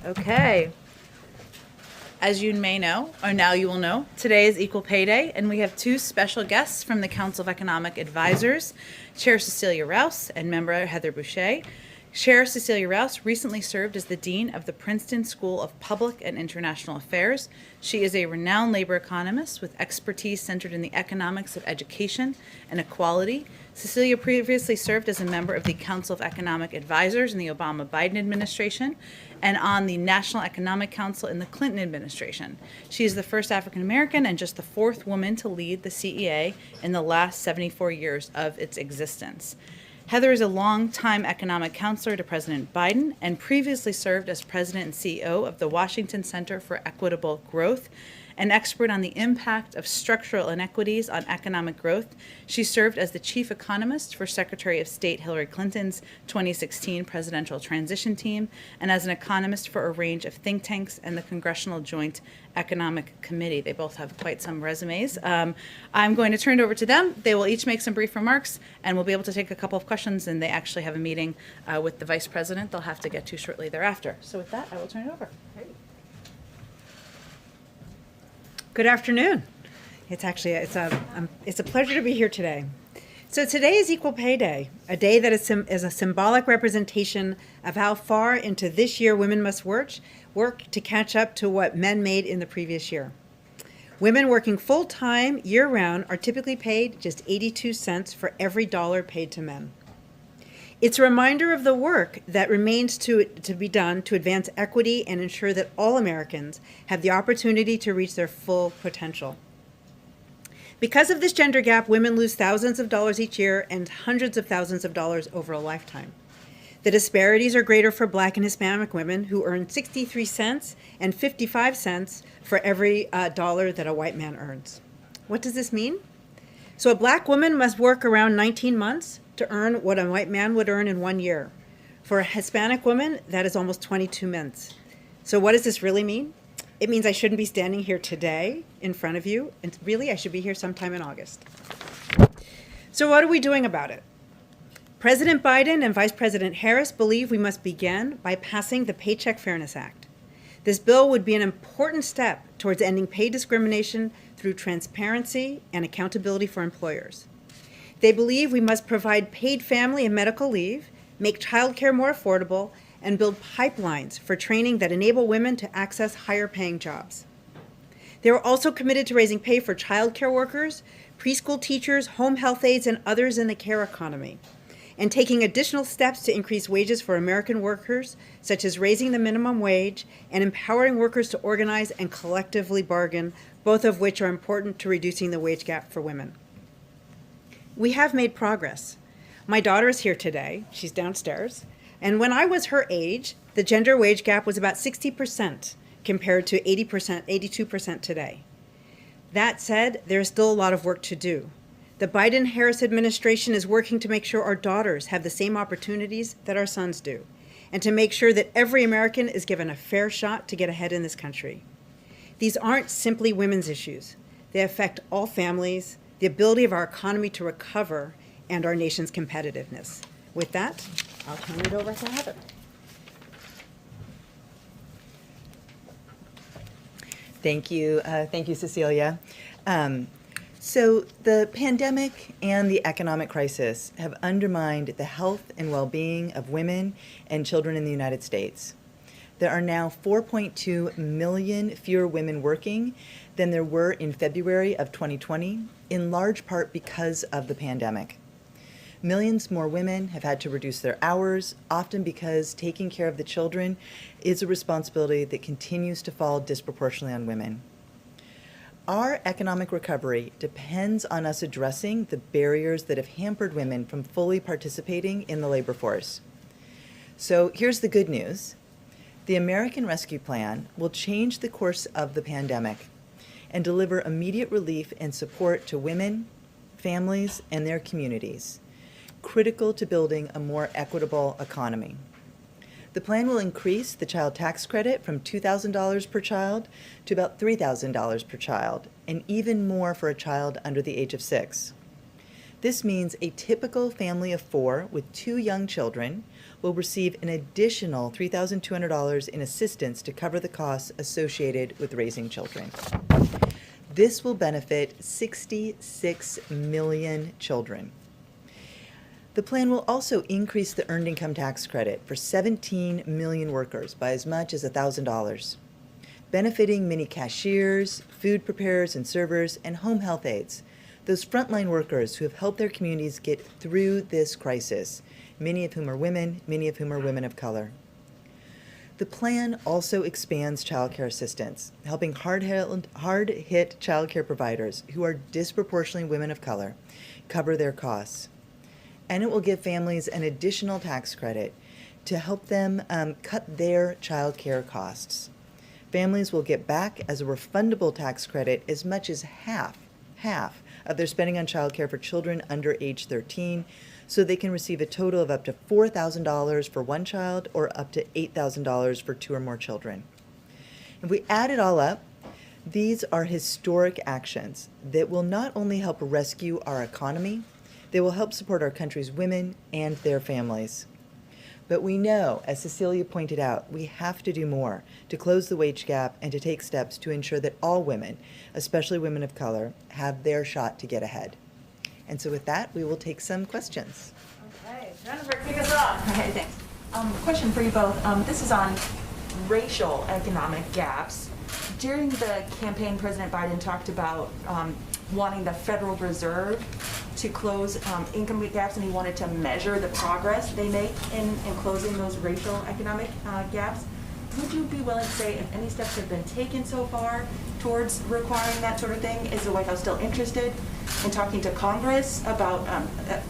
Okay. As you may know, or now you will know, today is Equal Pay Day, and we have two special guests from the Council of Economic Advisors, Chair Cecilia Rouse and member Heather Boucher. Chair Cecilia Rouse recently served as the Dean of the Princeton School of Public and International Affairs. She is a renowned labor economist with expertise centered in the economics of education and equality. Cecilia previously served as a member of the Council of Economic Advisors in the Obama-Biden administration and on the National Economic Council in the Clinton administration. She is the first African American and just the fourth woman to lead the CEA in the last 74 years of its existence. Heather is a longtime economic counselor to President Biden and previously served as president and CEO of the Washington Center for Equitable Growth. An expert on the impact of structural inequities on economic growth, she served as the chief economist for Secretary of State Hillary Clinton's 2016 presidential transition team and as an economist for a range of think tanks and the Congressional Joint Economic Committee. They both have quite some resumes. I'm going to turn it over to them. They will each make some brief remarks and we'll be able to take a couple of questions, and they actually have a meeting with the vice president they'll have to get to shortly thereafter. So with that, I will turn it over. Good afternoon. It's a pleasure to be here today. So today is Equal Pay Day, a day that is a symbolic representation of how far into this year women must work to catch up to what men made in the previous year. Women working full-time year-round are typically paid just 82 cents for every dollar paid to men. It's a reminder of the work that remains to be done to advance equity and ensure that all Americans have the opportunity to reach their full potential. Because of this gender gap, women lose thousands of dollars each year and hundreds of thousands of dollars over a lifetime. The disparities are greater for Black and Hispanic women, who earn 63 cents and 55 cents for every dollar that a white man earns. What does this mean? So a Black woman must work around 19 months to earn what a white man would earn in 1 year. For a Hispanic woman, that is almost 22 months. So what does this really mean? It means I shouldn't be standing here today in front of you, and really I should be here sometime in August. So what are we doing about it? President Biden and Vice President Harris believe we must begin by passing the Paycheck Fairness Act. This bill would be an important step towards ending pay discrimination through transparency and accountability for employers. They believe we must provide paid family and medical leave, make childcare more affordable, and build pipelines for training that enable women to access higher-paying jobs. They are also committed to raising pay for childcare workers, preschool teachers, home health aides, and others in the care economy, and taking additional steps to increase wages for American workers, such as raising the minimum wage and empowering workers to organize and collectively bargain, both of which are important to reducing the wage gap for women. We have made progress. My daughter is here today. She's downstairs. And when I was her age, the gender wage gap was about 60% compared to 82% today. That said, there is still a lot of work to do. The Biden-Harris administration is working to make sure our daughters have the same opportunities that our sons do, and to make sure that every American is given a fair shot to get ahead in this country. These aren't simply women's issues. They affect all families, the ability of our economy to recover, and our nation's competitiveness. With that, I'll turn it over to Heather. Thank you, Cecilia. So the pandemic and the economic crisis have undermined the health and well-being of women and children in the United States. There are now 4.2 million fewer women working than there were in February of 2020, in large part because of the pandemic. Millions more women have had to reduce their hours, often because taking care of the children is a responsibility that continues to fall disproportionately on women. Our economic recovery depends on us addressing the barriers that have hampered women from fully participating in the labor force. So here's the good news. The American Rescue Plan will change the course of the pandemic and deliver immediate relief and support to women, families, and their communities, critical to building a more equitable economy. The plan will increase the child tax credit from $2,000 per child to about $3,000 per child, and even more for a child under the age of 6. This means a typical family of 4 with 2 young children will receive an additional $3,200 in assistance to cover the costs associated with raising children. This will benefit 66 million children. The plan will also increase the earned income tax credit for 17 million workers by as much as $1,000, benefiting many cashiers, food preparers and servers, and home health aides, those frontline workers who have helped their communities get through this crisis, many of whom are women, many of whom are women of color. The plan also expands child care assistance, helping hard-hit child care providers who are disproportionately women of color cover their costs. And it will give families an additional tax credit to help them cut their child care costs. Families will get back as a refundable tax credit as much as half of their spending on child care for children under age 13, so they can receive a total of up to $4,000 for one child or up to $8,000 for 2 or more children. If we add it all up, these are historic actions that will not only help rescue our economy, they will help support our country's women and their families. But we know, as Cecilia pointed out, we have to do more to close the wage gap and to take steps to ensure that all women, especially women of color, have their shot to get ahead. And so with that, we will take some questions. Okay, Jennifer, kick us off. Okay, thanks. Question for you both. This is on racial economic gaps. During the campaign, President Biden talked about wanting the Federal Reserve to close income gaps, and he wanted to measure the progress they make in closing those racial economic gaps. Would you be willing to say if any steps have been taken so far towards requiring that sort of thing? Is the White House still interested in talking to Congress about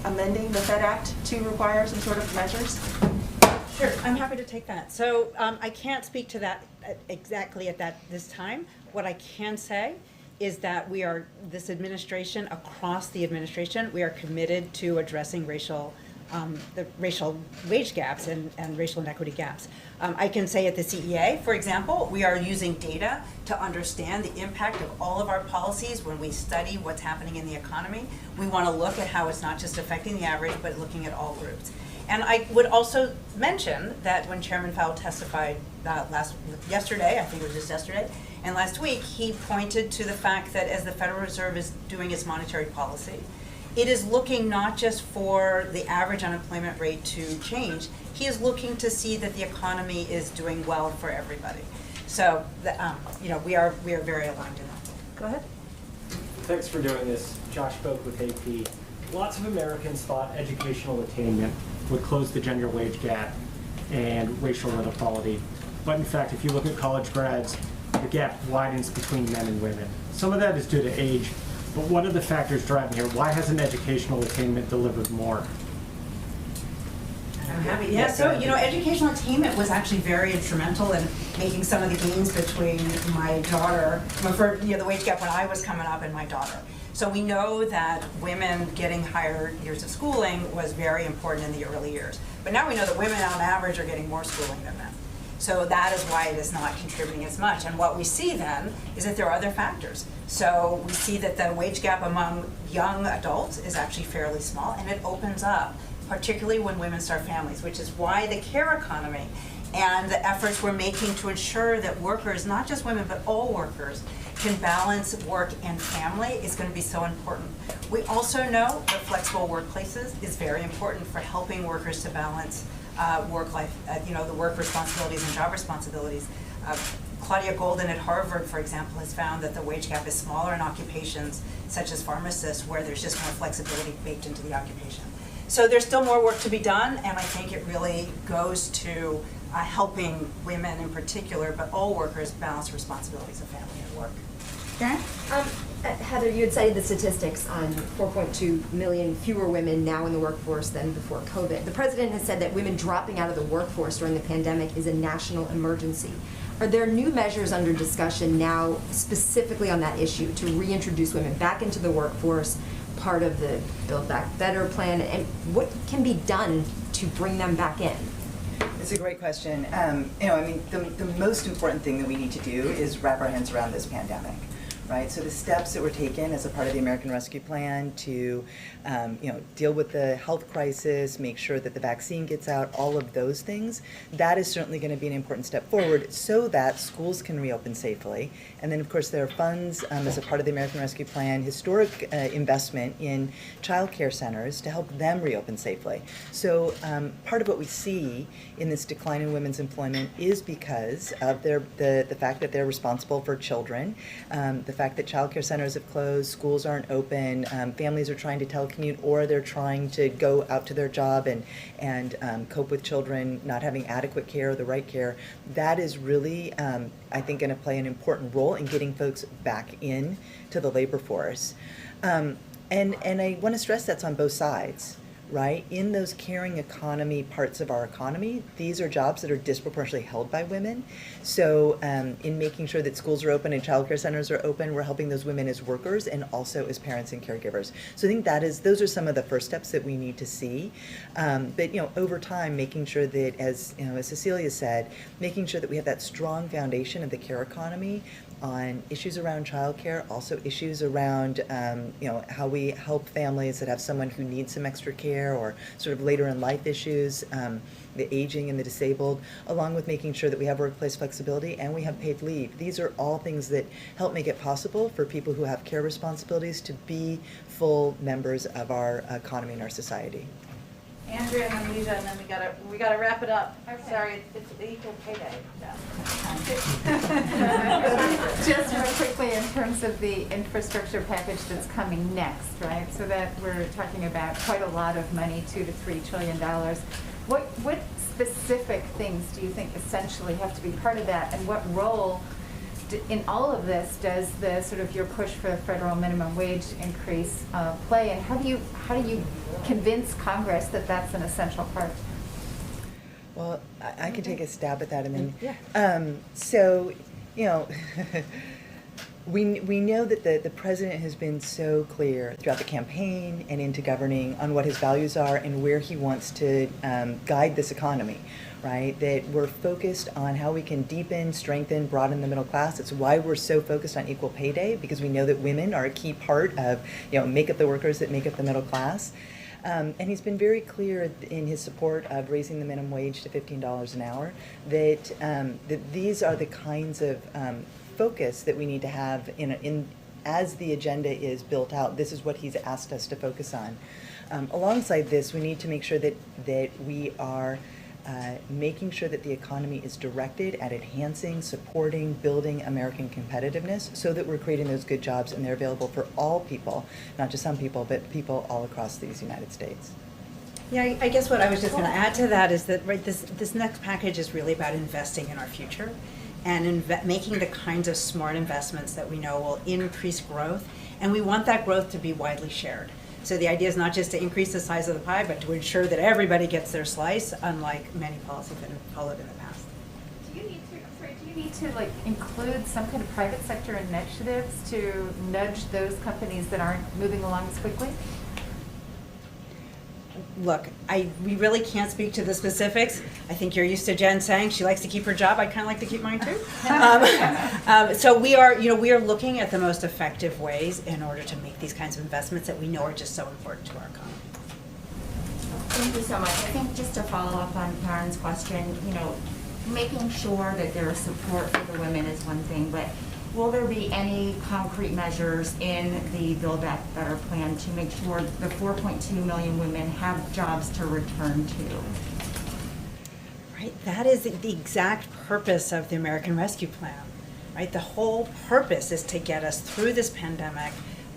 amending the Fed Act to require some sort of measures? Sure, I'm happy to take that. So I can't speak to that exactly at this time. What I can say is that this administration, across the administration, we are committed to addressing the racial wage gaps and racial inequity gaps. I can say at the CEA, for example, we are using data to understand the impact of all of our policies when we study what's happening in the economy. We want to look at how it's not just affecting the average, but looking at all groups. And I would also mention that when Chairman Powell testified yesterday, I think it was just yesterday, and last week, he pointed to the fact that as the Federal Reserve is doing its monetary policy, it is looking not just for the average unemployment rate to change, he is looking to see that the economy is doing well for everybody. So, we are very aligned in that. Go ahead. Thanks for doing this. Josh Boak with AP. Lots of Americans thought educational attainment would close the gender wage gap and racial inequality. But in fact, if you look at college grads, the gap widens between men and women. Some of that is due to age, but what are the factors driving here? Why hasn't educational attainment delivered more? I'm happy. Yeah, so, educational attainment was actually very instrumental in making some of the gains between my daughter, the wage gap when I was coming up and my daughter. So we know that women getting higher years of schooling was very important in the early years. But now we know that women on average are getting more schooling than men. So that is why it is not contributing as much. And what we see then is that there are other factors. So we see that the wage gap among young adults is actually fairly small, and it opens up, particularly when women start families, which is why the care economy and the efforts we're making to ensure that workers, not just women, but all workers, can balance work and family is going to be so important. We also know that flexible workplaces is very important for helping workers to balance work life, the work responsibilities and job responsibilities. Claudia Golden at Harvard, for example, has found that the wage gap is smaller in occupations such as pharmacists, where there's just more flexibility baked into the occupation. So there's still more work to be done, and I think it really goes to helping women in particular, but all workers balance responsibilities of family and work. Karen? Heather, you had cited the statistics on 4.2 million fewer women now in the workforce than before COVID. The president has said that women dropping out of the workforce during the pandemic is a national emergency. Are there new measures under discussion now specifically on that issue to reintroduce women back into the workforce, part of the Build Back Better plan, and what can be done to bring them back in? It's a great question. The most important thing that we need to do is wrap our hands around this pandemic. right? So the steps that were taken as a part of the American Rescue Plan to, deal with the health crisis, make sure that the vaccine gets out, all of those things, that is certainly going to be an important step forward so that schools can reopen safely. And then, of course, there are funds as a part of the American Rescue Plan, historic investment in child care centers to help them reopen safely. So part of what we see in this decline in women's employment is because of the fact that they're responsible for children, the fact that child care centers have closed, schools aren't open, families are trying to telecommute, or they're trying to go out to their job and cope with children not having adequate care or the right care. That is really, I think, going to play an important role in getting folks back in to the labor force. And I want to stress that's on both sides, right? In those caring economy parts of our economy, these are jobs that are disproportionately held by women. So in making sure that schools are open and childcare centers are open, we're helping those women as workers and also as parents and caregivers. So I think those are some of the first steps that we need to see. But over time, making sure that, as Cecilia said, making sure that we have that strong foundation of the care economy on issues around childcare, also issues around how we help families that have someone who needs some extra care or sort of later in life issues, the aging and the disabled, along with making sure that we have workplace flexibility and we have paid leave. These are all things that help make it possible for people who have care responsibilities to be full members of our economy and our society. Andrea and then Leisha, and then we gotta wrap it up. Sorry, it's equal pay day. Just real quickly, in terms of the infrastructure package that's coming next, right? So that we're talking about quite a lot of money, $2 to $3 trillion. What specific things do you think essentially have to be part of that, and what role in all of this does the sort of your push for the federal minimum wage increase play, and how do you convince Congress that that's an essential part? Well, I can take a stab at that, and then we know that the president has been so clear throughout the campaign and into governing on what his values are and where he wants to guide this economy. Right, that we're focused on how we can deepen, strengthen, broaden the middle class. It's why we're so focused on equal pay day, because we know that women are a key part of, make up the workers that make up the middle class. And he's been very clear in his support of raising the minimum wage to $15 an hour, that these are the kinds of focus that we need to have as the agenda is built out. This is what he's asked us to focus on. Alongside this, we need to make sure that we are making sure that the economy is directed at enhancing, supporting, building American competitiveness so that we're creating those good jobs and they're available for all people, not just some people, but people all across these United States. Yeah, I guess what I was just going to add to that is that this next package is really about investing in our future and making the kinds of smart investments that we know will increase growth, and we want that growth to be widely shared. So the idea is not just to increase the size of the pie, but to ensure that everybody gets their slice, unlike many policies that have followed in the past. Do you need to include some kind of private sector initiatives to nudge those companies that aren't moving along as quickly? Look, we really can't speak to the specifics. I think you're used to Jen saying she likes to keep her job. I kind of like to keep mine too. So we are looking at the most effective ways in order to make these kinds of investments that we know are just so important to our economy. Thank you so much. I think just to follow up on Karen's question, making sure that there is support for the women is one thing, but will there be any concrete measures in the Build Back Better plan to make sure the 4.2 million women have jobs to return to? Right, that is the exact purpose of the American Rescue Plan. Right, the whole purpose is to get us through this pandemic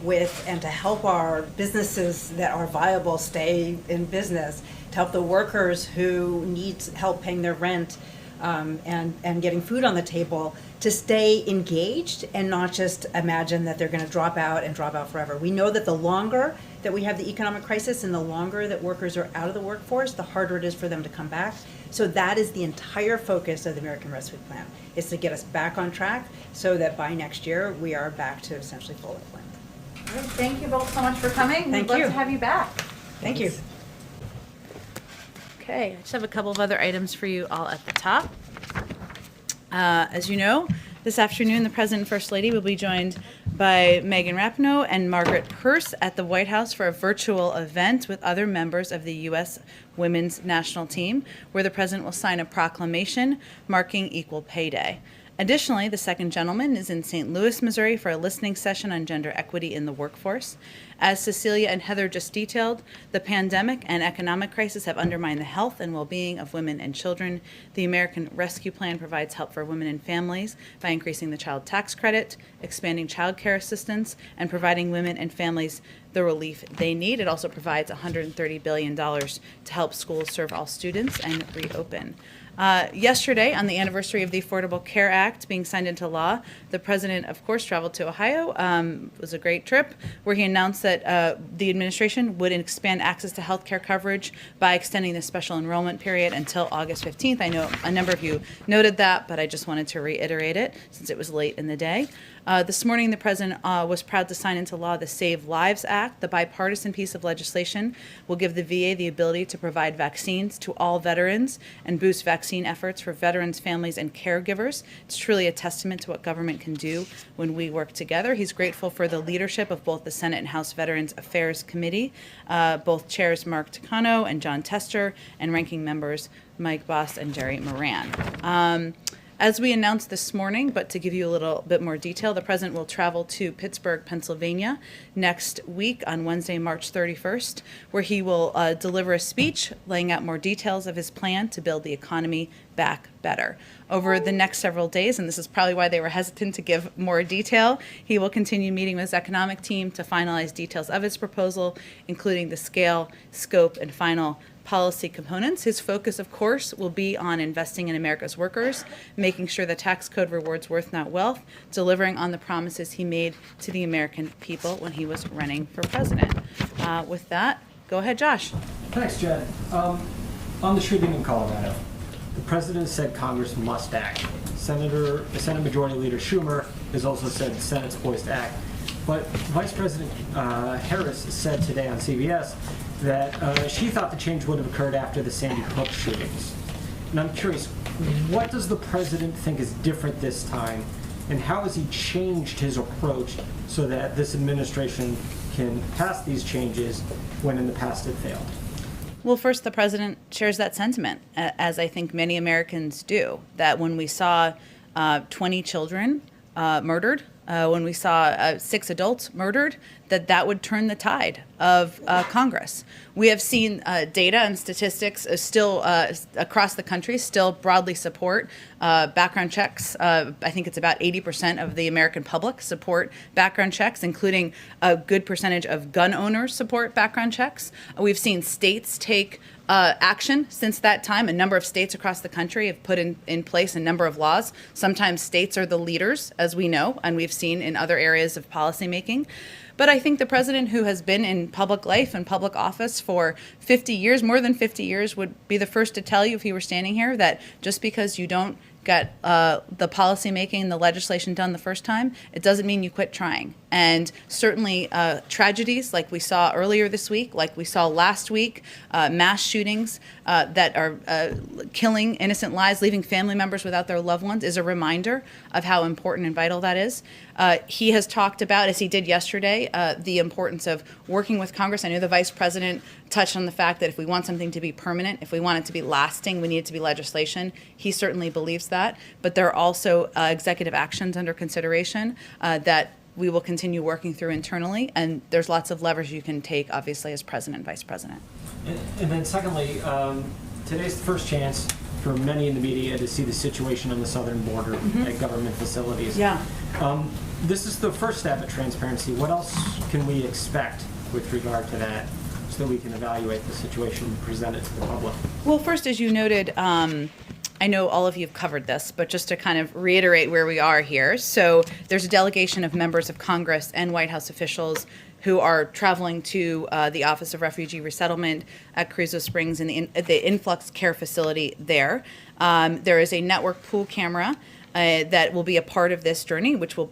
and to help our businesses that are viable stay in business, to help the workers who need help paying their rent and getting food on the table, to stay engaged and not just imagine that they're going to drop out forever. We know that the longer that we have the economic crisis and the longer that workers are out of the workforce, the harder it is for them to come back. So that is the entire focus of the American Rescue Plan, is to get us back on track so that by next year we are back to essentially full employment. All right, thank you both so much for coming. Thank We'd love you. to have you back. Thank you. Okay, I just have a couple of other items for you all at the top. As you know, This afternoon, the President and First Lady will be joined by Megan Rapinoe and Margaret Pearce at the White House for a virtual event with other members of the U.S. Women's National Team, where the President will sign a proclamation marking Equal Pay Day. Additionally, the second gentleman is in St. Louis, Missouri for a listening session on gender equity in the workforce. As Cecilia and Heather just detailed, the pandemic and economic crisis have undermined the health and well-being of women and children. The American Rescue Plan provides help for women and families by increasing the child tax credit, expanding child care assistance, and providing women and families the relief they need. It also provides $130 billion to help schools serve all students and reopen. Yesterday, on the anniversary of the Affordable Care Act being signed into law, the president, of course, traveled to Ohio. It was a great trip where he announced that the administration would expand access to health care coverage by extending the special enrollment period until August 15th. I know a number of you noted that, but I just wanted to reiterate it since it was late in the day. This morning, the president was proud to sign into law the Save Lives Act. The bipartisan piece of legislation will give the VA the ability to provide vaccines to all veterans and boost vaccine efforts for veterans, families, and caregivers. It's truly a testament to what government can do when we work together. He's grateful for the leadership of both the Senate and House Veterans Affairs Committee, both chairs Mark Takano and John Tester, and ranking members Mike Boss and Jerry Moran. As we announced this morning, but to give you a little bit more detail, the president will travel to Pittsburgh, Pennsylvania next week on Wednesday, March 31st, where he will deliver a speech laying out more details of his plan to build the economy back better. Over the next several days, and this is probably why they were hesitant to give more detail, he will continue meeting with his economic team to finalize details of his proposal, including the scale, scope, and final policy components. His focus, of course, will be on investing in America's workers, making sure the tax code rewards worth, not wealth, delivering on the promises he made to the American people when he was running for president. With that, go ahead, Josh. Thanks, Jen. On the shooting in Colorado, the president said Congress must act. Senate Majority Leader Schumer has also said the Senate's poised to act. But Vice President Harris said today on CBS that she thought the change would have occurred after the Sandy Hook shootings. And I'm curious, what does the president think is different this time, and how has he changed his approach so that this administration can pass these changes when in the past it failed? Well, first, the president shares that sentiment, as I think many Americans do, that when we saw 20 children murdered, when we saw 6 adults murdered, that would turn the tide of Congress. We have seen data and statistics still across the country still broadly support background checks. I think it's about 80% of the American public support background checks, including a good percentage of gun owners support background checks. We've seen states take action since that time. A number of states across the country have put in place a number of laws. Sometimes states are the leaders, as we know, and we've seen in other areas of policymaking. But I think the president, who has been in public life and public office for 50 years, more than 50 years, would be the first to tell you if he were standing here that just because you don't get the policy making, the legislation done the first time, it doesn't mean you quit trying. And certainly tragedies like we saw earlier this week, like we saw last week, mass shootings that are killing innocent lives, leaving family members without their loved ones, is a reminder of how important and vital that is. He has talked about, as he did yesterday, the importance of working with Congress. I know the vice president touched on the fact that if we want something to be permanent, if we want it to be lasting, we need it to be legislation. He certainly believes that. But there are also executive actions under consideration that we will continue working through internally. And there's lots of levers you can take, obviously, as president and vice president. And then secondly, today's the first chance for many in the media to see the situation on the southern border at government facilities. Yeah. This is the first step at transparency. What else can we expect with regard to that so that we can evaluate the situation and present it to the public? Well, first, as you noted, I know all of you have covered this, but just to kind of reiterate where we are here. So there's a delegation of members of Congress and White House officials who are traveling to the Office of Refugee Resettlement at Carrizo Springs in the influx care facility there. There is a network pool camera that will be a part of this journey, which will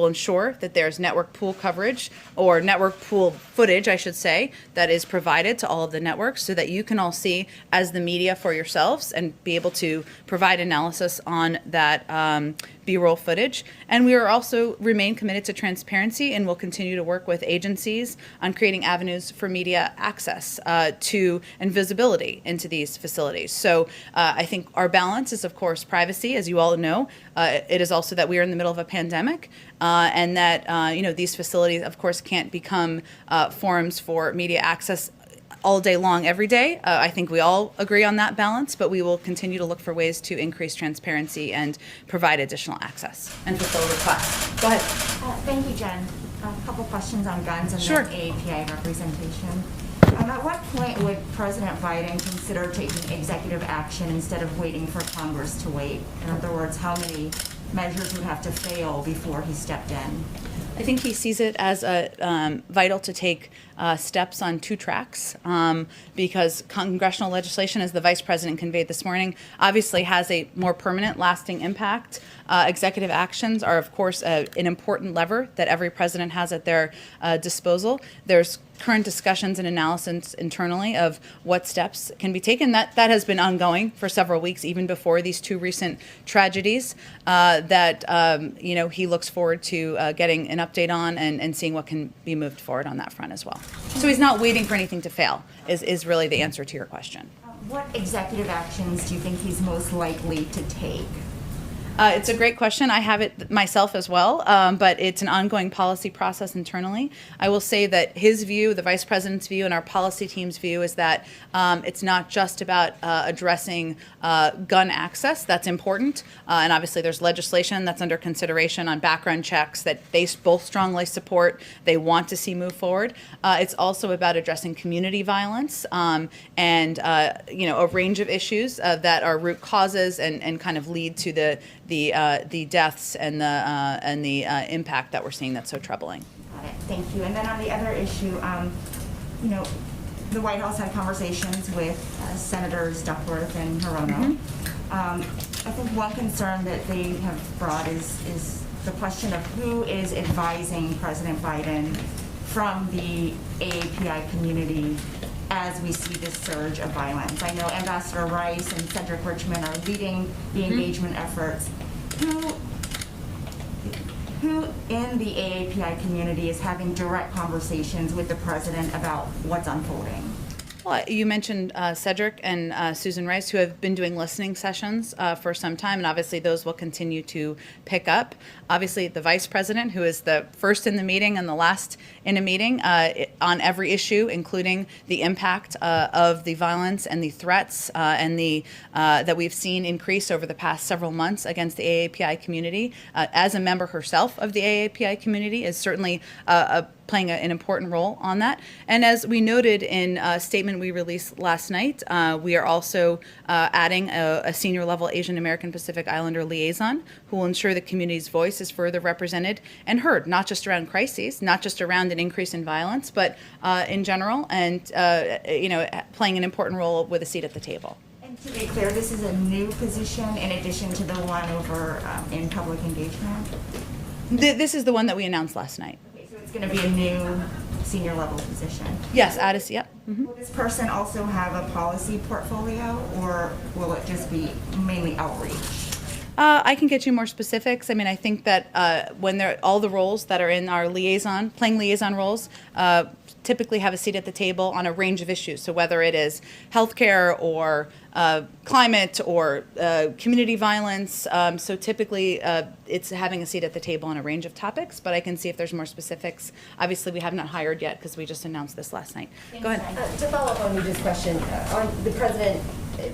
ensure that there's network pool coverage, or network pool footage, I should say, that is provided to all of the networks, so that you can all see as the media for yourselves and be able to provide analysis on that B-roll footage. And we are also remain committed to transparency, and will continue to work with agencies on creating avenues for media access to and visibility into these facilities. So I think our balance is, of course, privacy, as you all know. It is also that we are in the middle of a pandemic, and that these facilities, of course, can't become forums for media access all day long, every day. I think we all agree on that balance, but we will continue to look for ways to increase transparency and provide additional access and fulfill requests. Go ahead. Thank you, Jen. A couple questions on guns and Sure. then AAPI representation. At what point would President Biden consider taking executive action instead of waiting for Congress to wait? In other words, how many measures would have to fail before he stepped in? I think he sees it as vital to take steps on two tracks, because congressional legislation, as the Vice President conveyed this morning, obviously has a more permanent, lasting impact. Executive actions are, of course, an important lever that every president has at their disposal. There's current discussions and analysis internally of what steps can be taken. That has been ongoing for several weeks, even before these two recent tragedies. He looks forward to getting an update on and seeing what can be moved forward on that front as well. So he's not waiting for anything to fail, is really the answer to your question. What executive actions do you think he's most likely to take? It's a great question. I have it myself as well, but it's an ongoing policy process internally. I will say that his view, the Vice President's view, and our policy team's view is that it's not just about addressing gun access. That's important. And obviously there's legislation that's under consideration on background checks that they both strongly support. They want to see move forward. It's also about addressing community violence and a range of issues that are root causes and kind of lead to the deaths and the impact that we're seeing that's so troubling. Got it. Thank you. And then on the other issue, the White House had conversations with Senators Duckworth and Hirono. I think one concern that they have brought is the question of who is advising President Biden from the AAPI community as we see this surge of violence. I know Ambassador Rice and Cedric Richmond are leading the engagement efforts. Who in the AAPI community is having direct conversations with the president about what's unfolding? Well, you mentioned Cedric and Susan Rice, who have been doing listening sessions for some time, and obviously those will continue to pick up. Obviously, the Vice President, who is the first in the meeting and the last in a meeting on every issue, including the impact of the violence and the threats and that we've seen increase over the past several months against the AAPI community, as a member herself of the AAPI community, is certainly playing an important role on that. And as we noted in a statement we released last night, we are also adding a senior level Asian American Pacific Islander liaison who will ensure the community's voice is further represented and heard, not just around crises, not just around an increase in violence, but in general, and playing an important role with a seat at the table. And to be clear, this is a new position in addition to the one over in public engagement? This is the one that we announced last night. It's going to be a new senior level position. Yes, Addis, yep. Will this person also have a policy portfolio, or will it just be mainly outreach? I can get you more specifics. I mean, I think that when all the roles that are in our playing liaison roles, typically have a seat at the table on a range of issues. So whether it is healthcare or climate or community violence, so typically it's having a seat at the table on a range of topics, but I can see if there's more specifics. Obviously, we have not hired yet because we just announced this last night. Go ahead. To follow up on Ruja's question, on the president,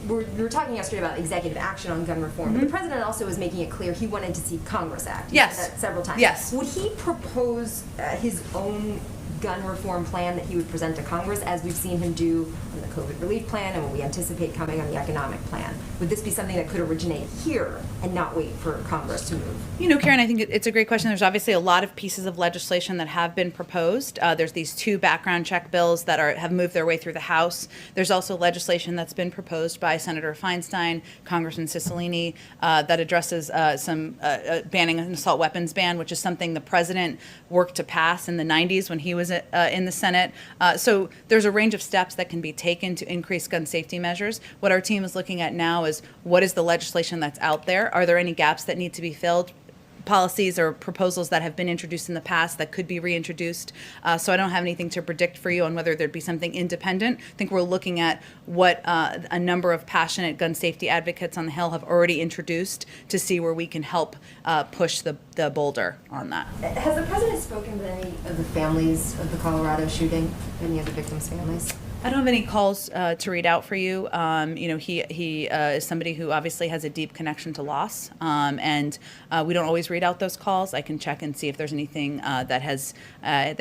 we were talking yesterday about executive action on gun reform, but the president also was making it clear he wanted to see Congress act. He Yes. said that several times. Yes. Would he propose his own gun reform plan that he would present to Congress, as we've seen him do on the COVID relief plan and what we anticipate coming on the economic plan? Would this be something that could originate here and not wait for Congress to move? You know, Karen, I think it's a great question. There's obviously a lot of pieces of legislation that have been proposed. There's these 2 background check bills that have moved their way through the House. There's also legislation that's been proposed by Senator Feinstein, Congressman Cicilline, that addresses some banning an assault weapons ban, which is something the president worked to pass in the 90s when he was in the Senate. So there's a range of steps that can be taken to increase gun safety measures. What our team is looking at now is what is the legislation that's out there? Are there any gaps that need to be filled? Policies or proposals that have been introduced in the past that could be reintroduced. So I don't have anything to predict for you on whether there'd be something independent. I think we're looking at what a number of passionate gun safety advocates on the Hill have already introduced to see where we can help push the boulder on that. Has the president spoken with any of the families of the Colorado shooting, any of the victims' families? I don't have any calls to read out for you. You know, he is somebody who obviously has a deep connection to loss, and we don't always read out those calls. I can check and see if there's anything that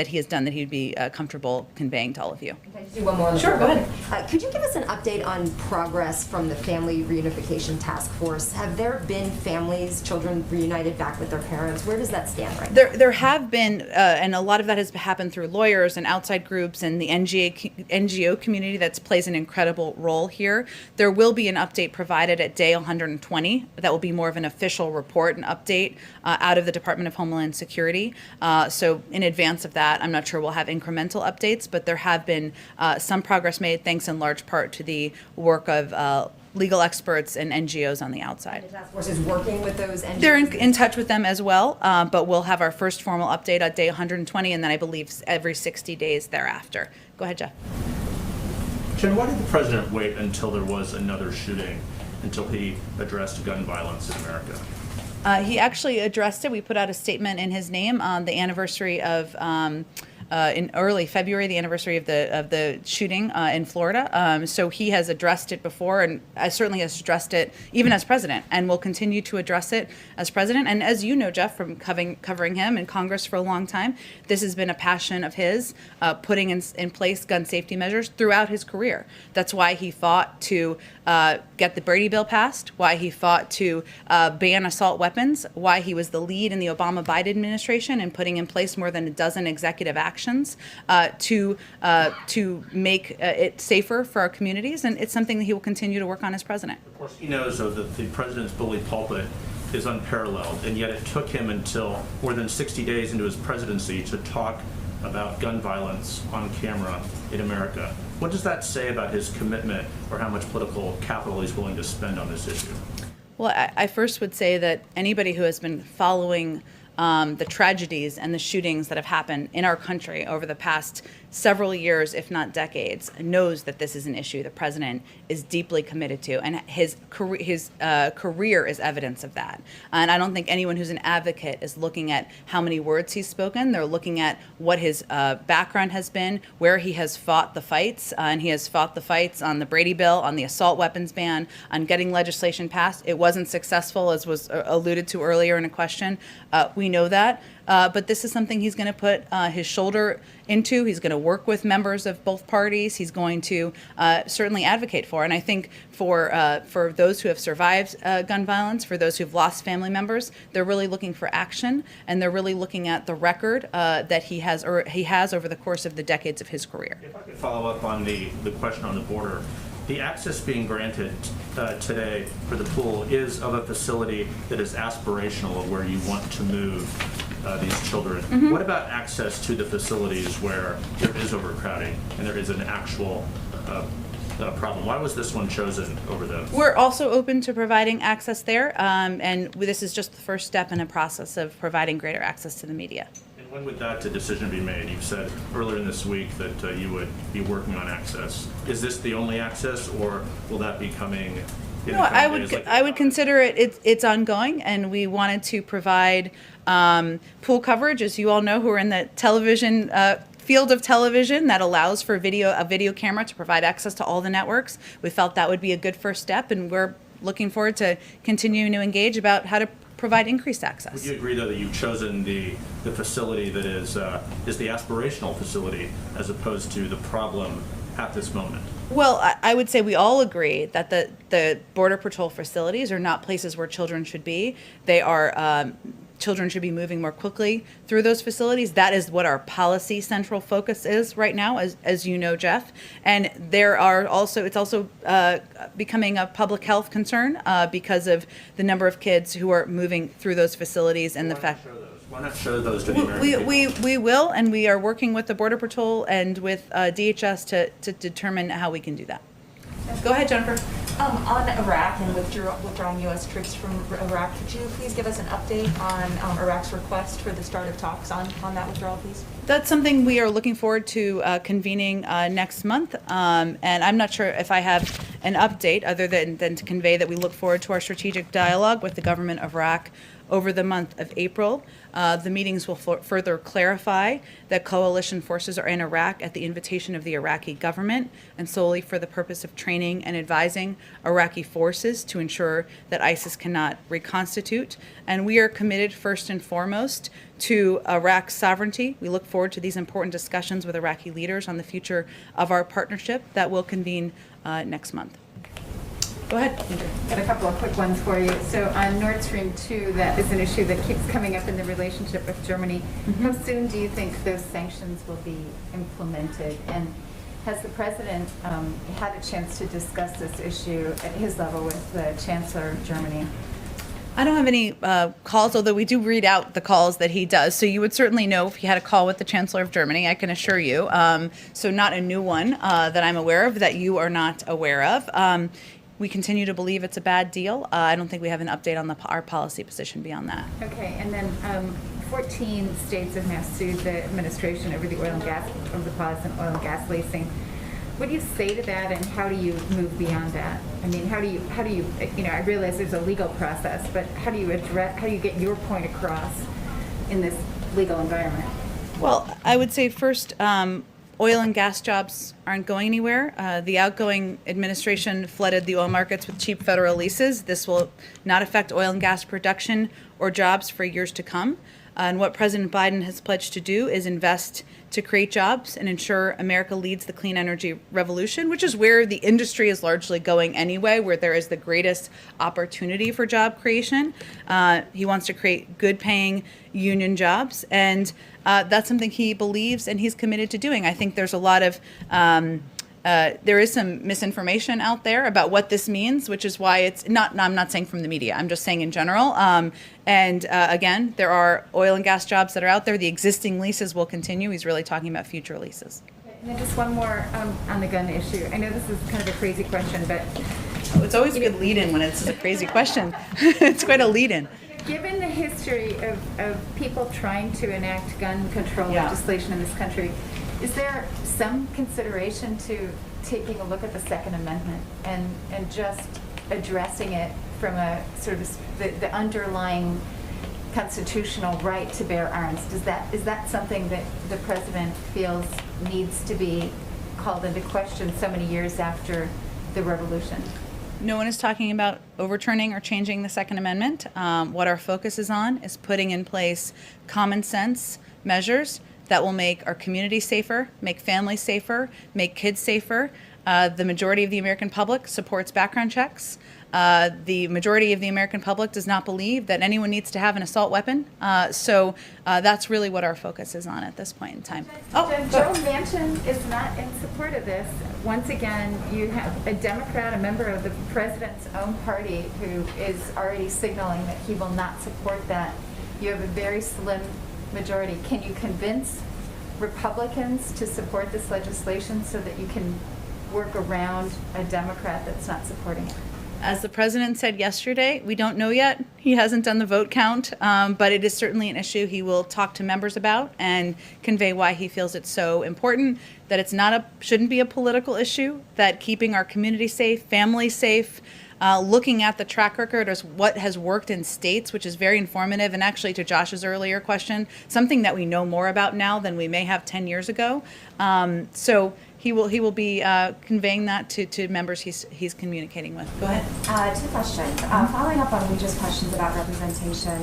he has done that he'd be comfortable conveying to all of you. Can I just do one more on the Sure, go program? Could you give us an update on progress from the Family Reunification Task Force? Have there been families, children reunited back with their parents? Where does that stand right now? There have been, and a lot of that has happened through lawyers and outside groups and the NGO community that plays an incredible role here. There will be an update provided at day 120 that will be more of an official report and update out of the Department of Homeland Security. So in advance of that, I'm not sure we'll have incremental updates, but there have been some progress made thanks in large part to the work of legal experts and NGOs on the outside. The task force is working with those NGOs? They're in touch with them as well, but we'll have our first formal update at day 120, and then I believe every 60 days thereafter. Go ahead, Jeff. Jen, why did the president wait until there was another shooting, until he addressed gun violence in America? He actually addressed it. We put out a statement in his name on the anniversary of in early February, the anniversary of the shooting in Florida. So he has addressed it before, and certainly has addressed it even as president, and will continue to address it as president. And as you know, Jeff, from covering him in Congress for a long time, this has been a passion of his, putting in place gun safety measures throughout his career. That's why he fought to get the Brady bill passed, why he fought to ban assault weapons, why he was the lead in the Obama-Biden administration in putting in place more than a dozen executive actions to make it safer for our communities, and it's something that he will continue to work on as president. Of course, he knows, though, that the president's bully pulpit is unparalleled, and yet it took him until more than 60 days into his presidency to talk about gun violence on camera in America. What does that say about his commitment or how much political capital he's willing to spend on this issue? Well, I first would say that anybody who has been following the tragedies and the shootings that have happened in our country over the past several years, if not decades, knows that this is an issue the president is deeply committed to, and his career is evidence of that. And I don't think anyone who's an advocate is looking at how many words he's spoken. They're looking at what his background has been, where he has fought the fights, and he has fought the fights on the Brady bill, on the assault weapons ban, on getting legislation passed. It wasn't successful, as was alluded to earlier in a question. We know that. But this is something he's going to put his shoulder into. He's going to work with members of both parties. He's going to certainly advocate for. And I think for those who have survived gun violence, for those who've lost family members, they're really looking for action, and they're really looking at the record that he has over the course of the decades of his career. If I could follow up on the question on the border. The access being granted today for the pool is of a facility that is aspirational of where you want to move these children. Mm-hmm. What about access to the facilities where there is overcrowding and there is an actual problem? Why was this one chosen over the? We're also open to providing access there, and this is just the first step in a process of providing greater access to the media. When would that decision be made? You said earlier in this week that you would be working on access. Is this the only access, or will that be coming in No, the coming days? I would consider it's ongoing, and we wanted to provide pool coverage, as you all know, who are in the television field of television, that allows for a video camera to provide access to all the networks. We felt that would be a good first step, and we're looking forward to continuing to engage about how to provide increased Would access. you agree, though, that you've chosen the facility that is the aspirational facility as opposed to the problem at this moment? Well, I would say we all agree that the Border Patrol facilities are not places where children should be. They are, children should be moving more quickly through those facilities. That is what our policy central focus is right now, as you know, Jeff. And there are also, it's also becoming a public health concern because of the number of kids who are moving through those facilities and the fact. Why not show those to the American people? We will, and we are working with the Border Patrol and with DHS to determine how we can do that. Go ahead, Jennifer. On Iraq and withdrawing U.S. troops from Iraq, could you please give us an update on Iraq's request for the start of talks on that withdrawal, please? That's something we are looking forward to convening next month. And I'm not sure if I have an update other than to convey that we look forward to our strategic dialogue with the government of Iraq over the month of April. The meetings will further clarify that coalition forces are in Iraq at the invitation of the Iraqi government and solely for the purpose of training and advising Iraqi forces to ensure that ISIS cannot reconstitute. And we are committed first and foremost to Iraq's sovereignty. We look forward to these important discussions with Iraqi leaders on the future of our partnership that will convene next month. Go ahead, Andrew. Got a couple of quick ones for you. So on Nord Stream 2, that is an issue that keeps coming up in the relationship with Germany. How soon do you think those sanctions will be implemented? And has the president had a chance to discuss this issue at his level with the Chancellor of Germany? I don't have any calls, although we do read out the calls that he does. So you would certainly know if he had a call with the Chancellor of Germany, I can assure you. So not a new one that I'm aware of that you are not aware of. We continue to believe it's a bad deal. I don't think we have an update on our policy position beyond that. Okay, and then 14 states have now sued the administration over the oil and gas, over the pause in oil and gas leasing. What do you say to that, and how do you move beyond that? I mean, how do you, I realize there's a legal process, but how do you get your point across in this legal environment? Well, I would say first, oil and gas jobs aren't going anywhere. The outgoing administration flooded the oil markets with cheap federal leases. This will not affect oil and gas production or jobs for years to come. And what President Biden has pledged to do is invest to create jobs and ensure America leads the clean energy revolution, which is where the industry is largely going anyway, where there is the greatest opportunity for job creation. He wants to create good-paying union jobs, and that's something he believes and he's committed to doing. I think there's a lot of there is some misinformation out there about what this means, which is why it's not, I'm not saying from the media, I'm just saying in general. Again, there are oil and gas jobs that are out there. The existing leases will continue. He's really talking about future leases. And then just one more on the gun issue. I know this is kind of a crazy question, but It's always a good lead-in when it's a crazy question. It's quite a lead-in. given the history of people trying to enact gun control legislation in this country, is there some consideration to taking a look at the Second Amendment and just addressing it from a sort of the underlying constitutional right to bear arms? Is that something that the president feels needs to be called into question so many years after the revolution? No one is talking about overturning or changing the Second Amendment. What our focus is on is putting in place common sense measures that will make our community safer, make families safer, make kids safer. The majority of the American public supports background checks. The majority of the American public does not believe that anyone needs to have an assault weapon. So that's really what our focus is on at this point in time. Joe Manchin is not in support of this. Once again, you have a Democrat, a member of the president's own party, who is already signaling that he will not support that. You have a very slim majority. Can you convince Republicans to support this legislation so that you can work around a Democrat that's not supporting it? As the president said yesterday, we don't know yet. He hasn't done the vote count, but it is certainly an issue he will talk to members about and convey why he feels it's so important, that it's not shouldn't be a political issue, that keeping our community safe, families safe, looking at the track record as what has worked in states, which is very informative, and actually to Josh's earlier question, something that we know more about now than we may have 10 years ago. So he will be conveying that to members he's communicating with. Go ahead. Two questions. Following up on Weeja's questions about representation,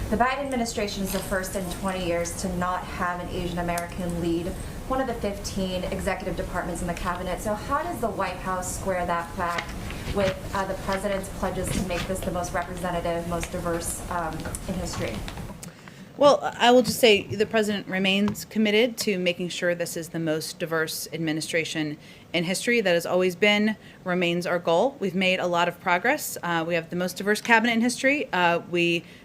the Biden administration is the first in 20 years to not have an Asian American lead one of the 15 executive departments in the cabinet. So how does the White House square that fact with the president's pledges to make this the most representative, most diverse in history? Well, I will just say the president remains committed to making sure this is the most diverse administration in history. That has always been, remains our goal. We've made a lot of progress. We have the most diverse cabinet in history.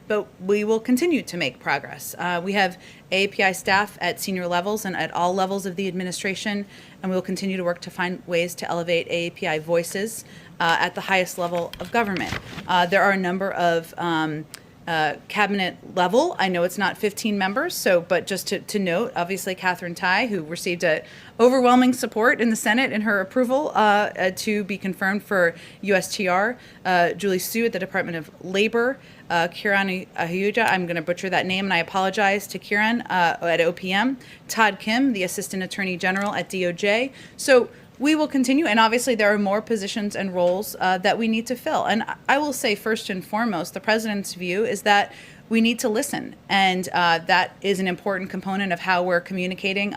But we will continue to make progress. We have AAPI staff at senior levels and at all levels of the administration, and we will continue to work to find ways to elevate AAPI voices at the highest level of government. There are a number of cabinet level. I know it's not 15 members, but just to note, obviously Catherine Tai, who received overwhelming support in the Senate in her approval to be confirmed for USTR, Julie Su at the Department of Labor, Kiran Ahuja, I'm going to butcher that name and I apologize to Kiran, at OPM, Todd Kim, the Assistant Attorney General at DOJ. So we will continue, and obviously there are more positions and roles that we need to fill. And I will say first and foremost, the president's view is that we need to listen, and that is an important component of how we're communicating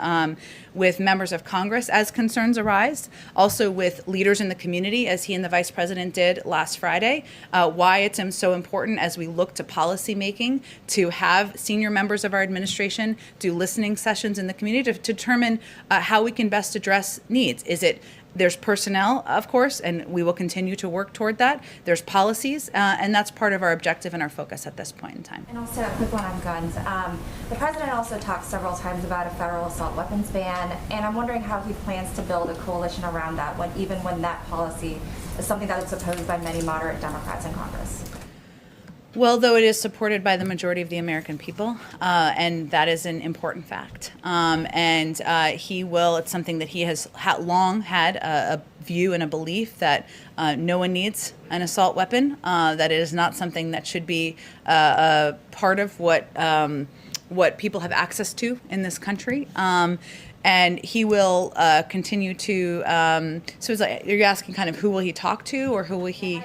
with members of Congress as concerns arise, also with leaders in the community, as he and the vice president did last Friday, why it's so important as we look to policy making to have senior members of our administration do listening sessions in the community to determine how we can best address needs. There's personnel, of course, and we will continue to work toward that. There's policies, and that's part of our objective and our focus at this point in time. And also a quick one on guns. The president also talked several times about a federal assault weapons ban, and I'm wondering how he plans to build a coalition around that, even when that policy is something that is opposed by many moderate Democrats in Congress. Well, though it is supported by the majority of the American people, and that is an important fact. It's something that he has long had a view and a belief that no one needs an assault weapon, that it is not something that should be a part of what people have access to in this country. And he will continue to, so it's like, you're asking kind of who will he talk to or who will he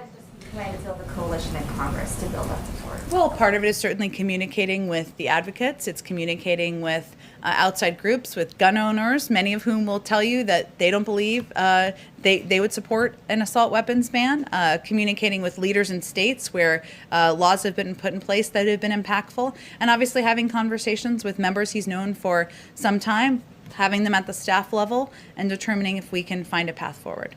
plan to build a coalition in Congress to build up support? Well, part of it is certainly communicating with the advocates. It's communicating with outside groups, with gun owners, many of whom will tell you that they don't believe they would support an assault weapons ban. Communicating with leaders in states where laws have been put in place that have been impactful. And obviously having conversations with members he's known for some time, having them at the staff level, and determining if we can find a path forward.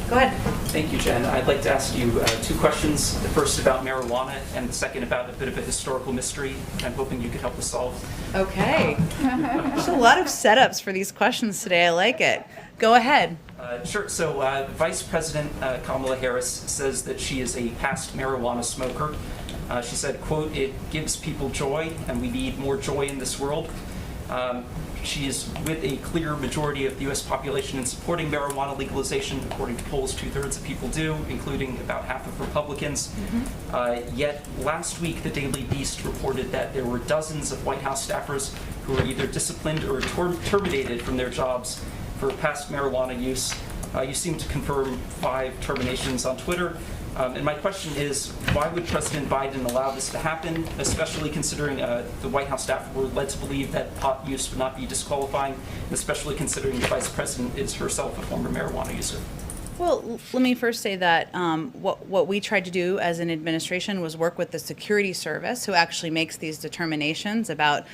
Go ahead. Thank you, Jen. I'd like to ask you two questions. The first about marijuana and the second about a bit of a historical mystery I'm hoping you could help us solve. Okay. There's a lot of setups for these questions today. I like it. Go ahead. Sure. So Vice President Kamala Harris says that she is a past marijuana smoker. She said, quote, "It gives people joy and we need more joy in this world." She is with a clear majority of the U.S. population in supporting marijuana legalization. According to polls, 2/3 of people do, including about half of Republicans. Yet last week, the Daily Beast reported that there were dozens of White House staffers who were either disciplined or terminated from their jobs for past marijuana use. You seem to confirm 5 terminations on Twitter. And my question is, why would President Biden allow this to happen, especially considering the White House staff were led to believe that pot use would not be disqualifying, and especially considering the Vice President is herself a former marijuana user? Well, let me first say that what we tried to do as an administration was work with the Security Service, who actually makes these determinations about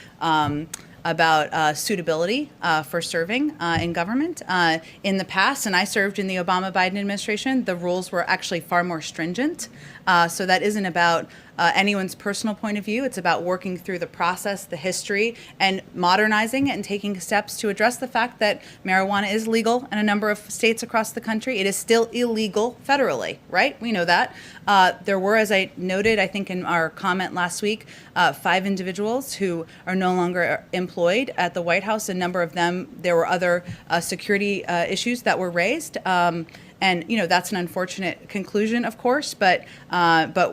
suitability for serving in government. In the past, and I served in the Obama-Biden administration, the rules were actually far more stringent. So that isn't about anyone's personal point of view. It's about working through the process, the history, and modernizing it and taking steps to address the fact that marijuana is legal in a number of states across the country. It is still illegal federally, right? We know that. There were, as I noted, I think in our comment last week, 5 individuals who are no longer employed at the White House. A number of them, there were other security issues that were raised. And, that's an unfortunate conclusion, of course, but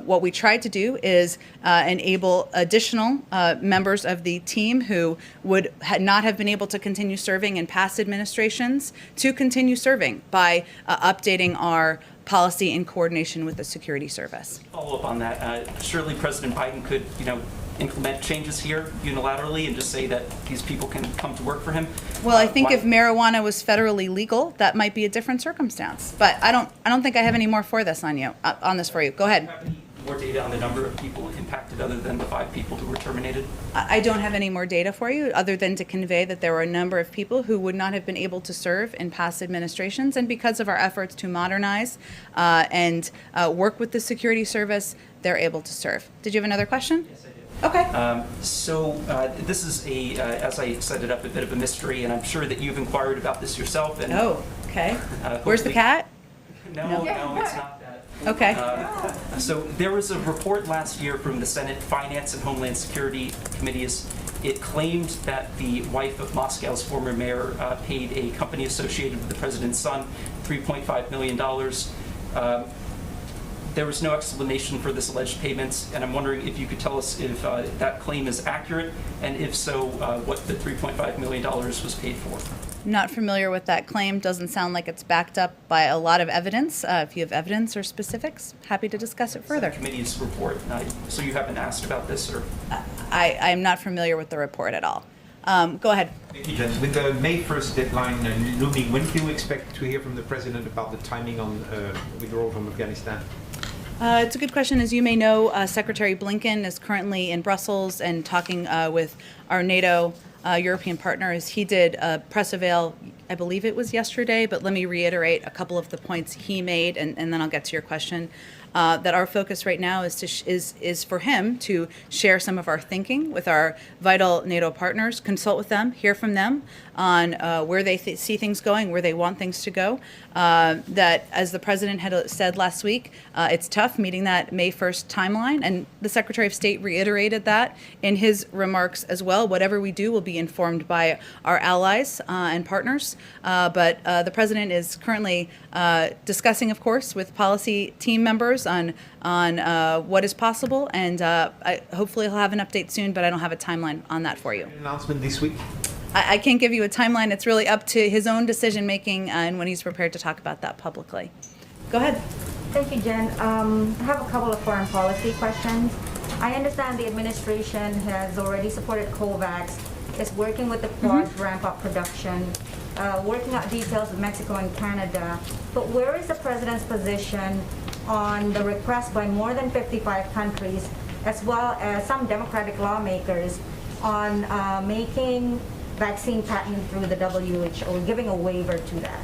what we tried to do is enable additional members of the team who would not have been able to continue serving in past administrations to continue serving by updating our policy in coordination with the security service. Follow up on that. Surely President Biden could, implement changes here unilaterally and just say that these people can come to work for him. Well, I think Why- if marijuana was federally legal, that might be a different circumstance. But I don't think I have any more for this on you. On this for you. Go ahead. Have any more data on the number of people impacted other than the 5 people who were terminated? I don't have any more data for you other than to convey that there were a number of people who would not have been able to serve in past administrations, and because of our efforts to modernize and work with the security service, they're able to serve. Did you have another question? Yes, I did. Okay. This is as I set it up, a bit of a mystery, and I'm sure that you've inquired about this yourself. And, Oh, okay. Where's the hopefully- cat? No, it's not that. Okay. So there was a report last year from the Senate Finance and Homeland Security Committees. It claimed that the wife of Moscow's former mayor paid a company associated with the president's son $3.5 million. There was no explanation for this alleged payments, and I'm wondering if you could tell us if that claim is accurate, and if so, what the $3.5 million was paid for. Not familiar with that claim. Doesn't sound like it's backed up by a lot of evidence. If you have evidence or specifics, happy to discuss it further. Committee's report. So you haven't asked about this, or? I'm not familiar with the report at all. Go ahead. Thank you, Jen. With the May 1st deadline looming, when do you expect to hear from the President about the timing on withdrawal from Afghanistan? It's a good question. As you may know, Secretary Blinken is currently in Brussels and talking with our NATO European partners. He did a press avail, I believe it was yesterday, but let me reiterate a couple of the points he made, and then I'll get to your question. That our focus right now is for him to share some of our thinking with our vital NATO partners, consult with them, hear from them on where they see things going, where they want things to go. That, as the president had said last week, it's tough meeting that May 1st timeline, and the Secretary of State reiterated that in his remarks as well. Whatever we do will be informed by our allies and partners, but the president is currently discussing, of course, with policy team members on what is possible, and hopefully he'll have an update soon, but I don't have a timeline on that for you. An announcement this week? I can't give you a timeline. It's really up to his own decision making and when he's prepared to talk about that publicly. Go ahead. Thank you, Jen. I have a couple of foreign policy questions. I understand the administration has already supported COVAX, is working with the Quad to ramp up production, working out details with Mexico and Canada. But where is the president's position on the request by more than 55 countries, as well as some Democratic lawmakers, on making vaccine patent through the WHO, giving a waiver to that?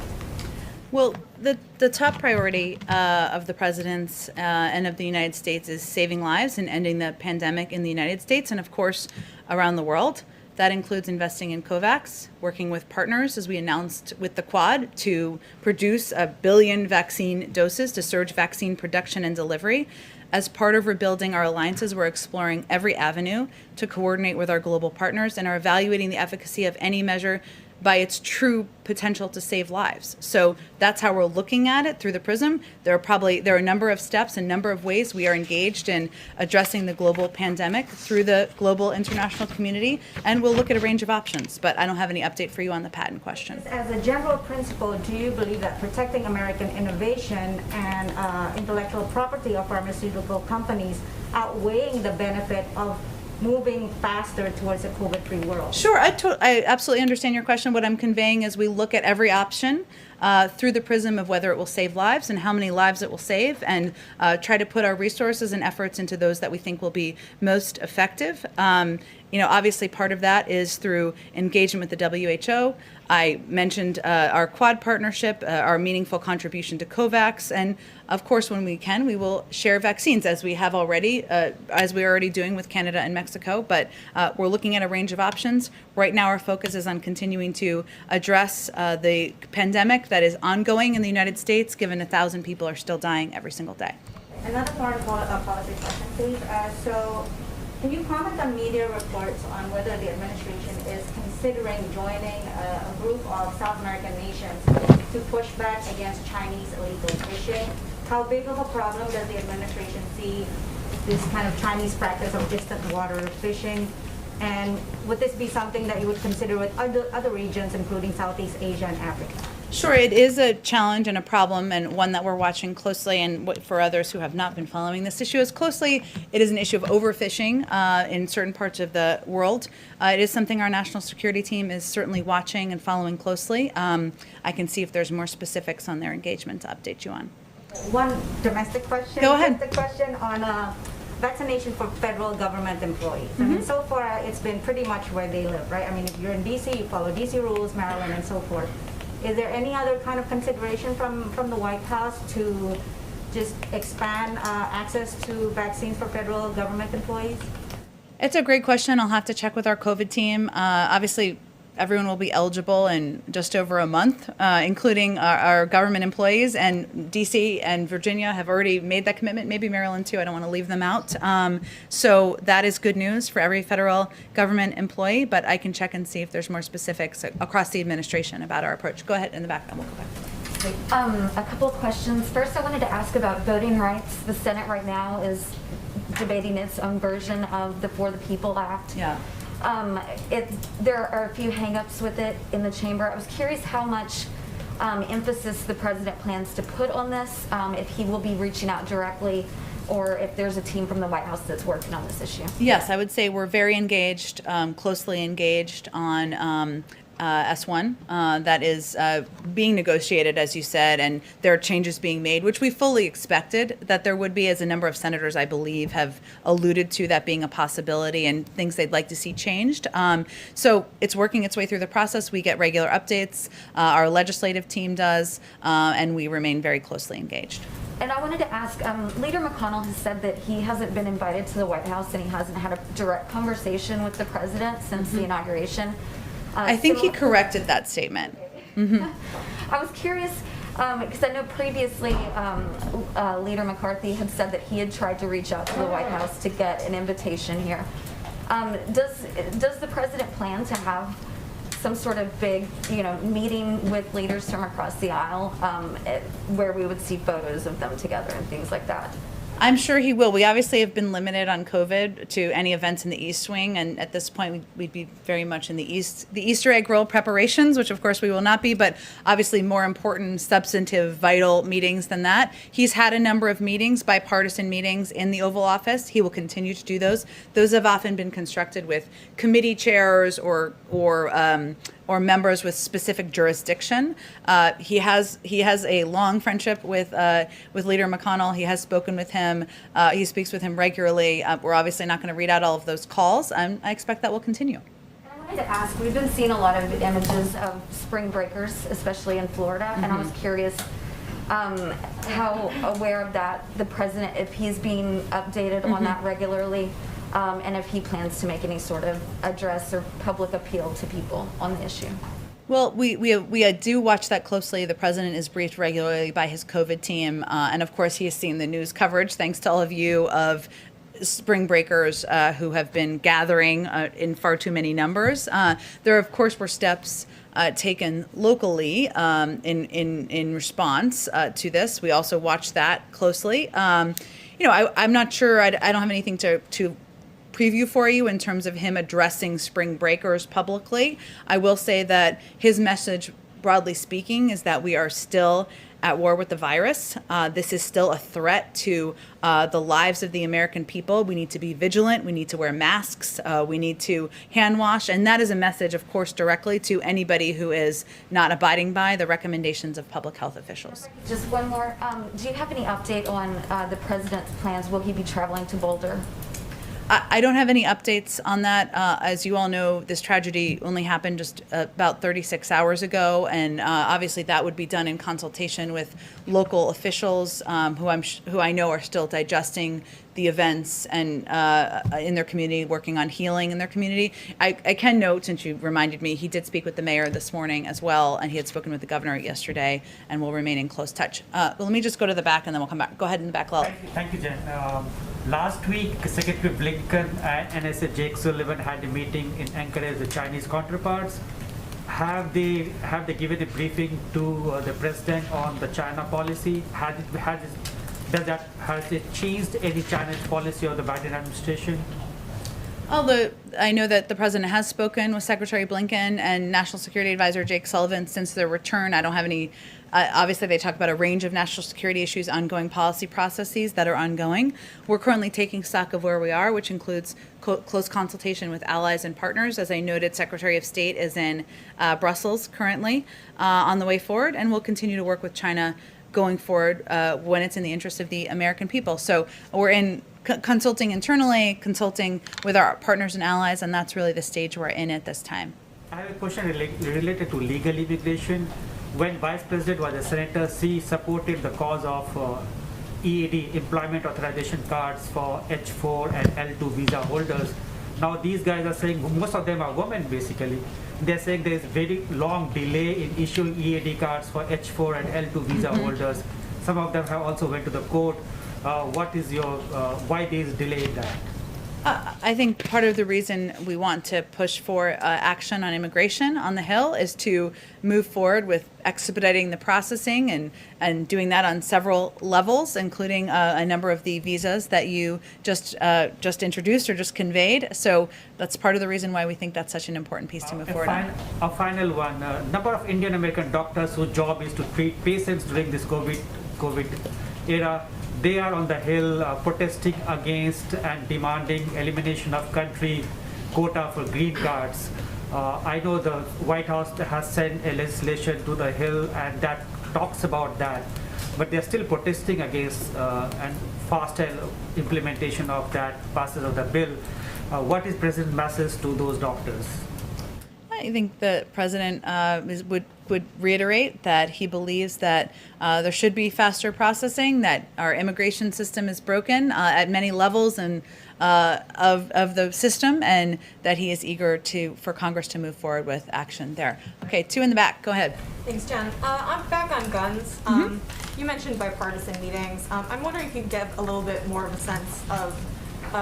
Well, the top priority of the president's and of the United States is saving lives and ending the pandemic in the United States and, of course, around the world. That includes investing in COVAX, working with partners, as we announced with the Quad, to produce 1 billion vaccine doses to surge vaccine production and delivery. As part of rebuilding our alliances, we're exploring every avenue to coordinate with our global partners and are evaluating the efficacy of any measure by its true potential to save lives. So that's how we're looking at it through the prism. There are a number of steps, a number of ways we are engaged in addressing the global pandemic through the global international community, and we'll look at a range of options, but I don't have any update for you on the patent question. As a general principle, do you believe that protecting American innovation and intellectual property of pharmaceutical companies outweighing the benefit of moving faster towards a COVID-free world? Sure, I absolutely understand your question. What I'm conveying is we look at every option through the prism of whether it will save lives and how many lives it will save, and try to put our resources and efforts into those that we think will be most effective. Obviously part of that is through engagement with the WHO. I mentioned our Quad partnership, our meaningful contribution to COVAX, and of course, when we can, we will share vaccines as we have already, as we're already doing with Canada and Mexico. But we're looking at a range of options. Right now, our focus is on continuing to address the pandemic that is ongoing in the United States, given 1,000 people are still dying every single day. Another foreign policy question, please. Can you comment on media reports on whether the administration is considering joining a group of South American nations to to push back against Chinese illegal fishing. How big of a problem does the administration see this kind of Chinese practice of distant water fishing? And would this be something that you would consider with other regions, including Southeast Asia and Africa? Sure, it is a challenge and a problem, and one that we're watching closely. And for others who have not been following this issue as closely, it is an issue of overfishing in certain parts of the world. It is something our national security team is certainly watching and following closely. I can see if there's more specifics on their engagement to update you on. One domestic question. Go ahead. Just a question on vaccination for federal government employees. I mean, so far it's been pretty much where they live, right? I mean, if you're in DC, you follow DC rules, Maryland, and so forth. Is there any other kind of consideration from the White House to just expand access to vaccines for federal government employees? It's a great question. I'll have to check with our COVID team. Obviously, everyone will be eligible in just over a month, including our government employees. And DC and Virginia have already made that commitment, maybe Maryland too. I don't want to leave them out. So that is good news for every federal government employee, but I can check and see if there's more specifics across the administration about our approach. Go ahead in the back, and we'll go back. A couple of questions. First, I wanted to ask about voting rights. The Senate right now is debating its own version of the For the People Act. Yeah. There are a few hangups with it in the chamber. I was curious how much emphasis the president plans to put on this, if he will be reaching out directly, or if there's a team from the White House that's working on this issue. Yes, I would say we're very engaged, closely engaged on S1 that is being negotiated, as you said, and there are changes being made, which we fully expected that there would be, as a number of senators, I believe, have alluded to that being a possibility and things they'd like to see changed. So it's working its way through the process. We get regular updates. Our legislative team does, and we remain very closely engaged. And I wanted to ask, Leader McConnell has said that he hasn't been invited to the White House and he hasn't had a direct conversation with the president since the inauguration. I think he corrected that statement. I was curious, because I know previously Leader McCarthy had said that he had tried to reach out to the White House to get an invitation here. Does the president plan to have some sort of big, meeting with leaders from across the aisle where we would see photos of them together and things like that? I'm sure he will. We obviously have been limited on COVID to any events in the East Wing, and at this point we'd be very much in the Easter egg roll preparations, which of course we will not be, but obviously more important, substantive, vital meetings than that. He's had a number of meetings, bipartisan meetings in the Oval Office. He will continue to do those. Those have often been constructed with committee chairs or members with specific jurisdiction. He has a long friendship with Leader McConnell. He has spoken with him. He speaks with him regularly. We're obviously not going to read out all of those calls. I expect that will continue. I wanted to ask, we've been seeing a lot of images of spring breakers, especially in Florida, and I was curious how aware of that the president, if he's being updated on that regularly, and if he plans to make any sort of address or public appeal to people on the issue. Well, we do watch that closely. The president is briefed regularly by his COVID team, and of course he has seen the news coverage, thanks to all of you, of spring breakers who have been gathering in far too many numbers. There, of course, were steps taken locally in response to this. We also watch that closely. I'm not sure. I don't have anything to preview for you in terms of him addressing spring breakers publicly. I will say that his message, broadly speaking, is that we are still at war with the virus. This is still a threat to the lives of the American people. We need to be vigilant. We need to wear masks. We need to hand wash. And that is a message, of course, directly to anybody who is not abiding by the recommendations of public health officials. Just one more. Do you have any update on the president's plans? Will he be traveling to Boulder? I don't have any updates on that. As you all know, this tragedy only happened just about 36 hours ago, and obviously that would be done in consultation with local officials who I know are still digesting the events and in their community, working on healing in their community. I can note, since you reminded me, he did speak with the mayor this morning as well, and he had spoken with the governor yesterday, and will remain in close touch. Let me just go to the back, and then we'll come back. Go ahead in the back, Lal. Thank you, Jen. Last week, Secretary Blinken and NSA Jake Sullivan had a meeting in Anchorage with the Chinese counterparts. have they given a briefing to the president on the China policy? Has it changed any China policy of the Biden administration? Although I know that the president has spoken with Secretary Blinken and National Security Advisor Jake Sullivan since their return. I don't have any. Obviously, they talk about a range of national security issues, ongoing policy processes that are ongoing. We're currently taking stock of where we are, which includes close consultation with allies and partners. As I noted, Secretary of State is in Brussels currently on the way forward, and we'll continue to work with China going forward when it's in the interest of the American people. So we're in consulting internally, consulting with our partners and allies, and that's really the stage we're in at this time. I have a question related to legal immigration. When Vice President was a senator, she supported the cause of EAD, Employment Authorization Cards for H4 and L2 visa holders. Now these guys are saying, most of them are women basically, they're saying there is very long delay in issuing EAD cards for H4 and L2 visa holders. Some of them have also went to the court. What is your, why there is delay in that? I think part of the reason we want to push for action on immigration on the Hill is to move forward with expediting the processing and doing that on several levels, including a number of the visas that you just introduced or just conveyed. So that's part of the reason why we think that's such an important piece to move forward on. A final one. Number of Indian American doctors whose job is to treat patients during this COVID era, they are on the Hill protesting against and demanding elimination of country quota for green cards. I know the White House has sent a legislation to the Hill and that talks about that, but they're still protesting against and faster implementation of that passage of the bill. What is President's message to those doctors? I think the president would reiterate that he believes that there should be faster processing, that our immigration system is broken at many levels and of the system, and that he is eager for Congress to move forward with action there. Okay, two in the back. Go ahead. Thanks, Jen. I'm back on guns. You mentioned bipartisan meetings. I'm wondering if you could give a little bit more of a sense of